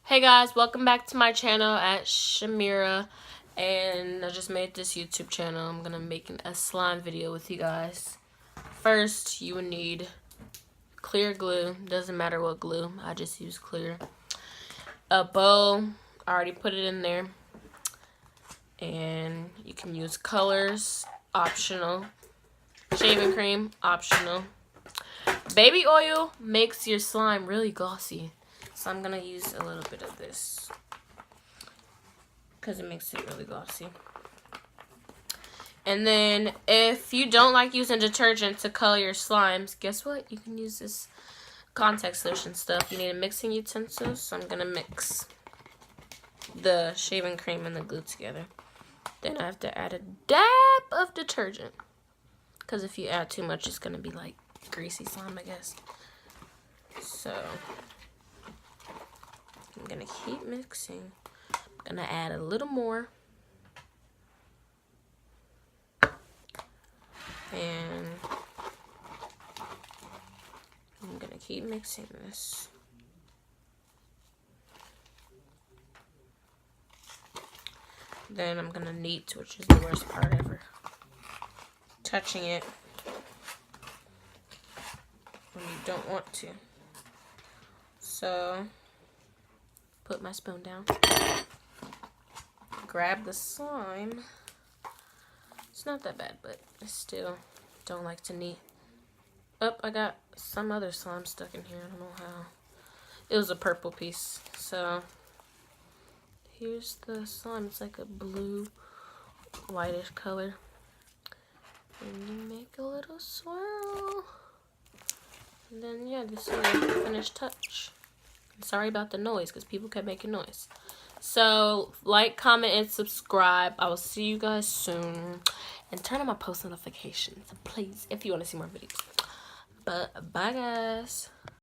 Hey guys, welcome back to my channel at Shamira, and I just made this YouTube channel. I'm gonna make a slime video with you guys. First, you would need clear glue. Doesn't matter what glue, I just use clear. A bowl, I already put it in there, and you can use colors, optional. Shaving cream, optional. Baby oil makes your slime really glossy. So I'm going to use a little bit of this because it makes it really glossy. And then if you don't like using detergent to color your slimes, guess what? You can use this contact solution stuff. You need a mixing utensil, so I'm going to mix the shaving cream and the glue together. Then I have to add a dab of detergent because if you add too much, it's going to be like greasy slime, I guess. So I'm gonna keep mixing. I'm gonna add a little more. And I'm gonna keep mixing this. Then I'm gonna knead, which is the worst part ever. Touching it when you don't want to. So put my spoon down, grab the slime. It's not that bad, but I still don't like to knead. Oh, I got some other slime stuck in here. I don't know how. It was a purple piece. So here's the slime. It's like a blue, whitish color. And you make a little swirl. And then, yeah, this is the finished touch. Sorry about the noise because people kept making noise. So like, comment, and subscribe. I will see you guys soon, and turn on my post notifications, please, if you want to see more videos. But bye guys.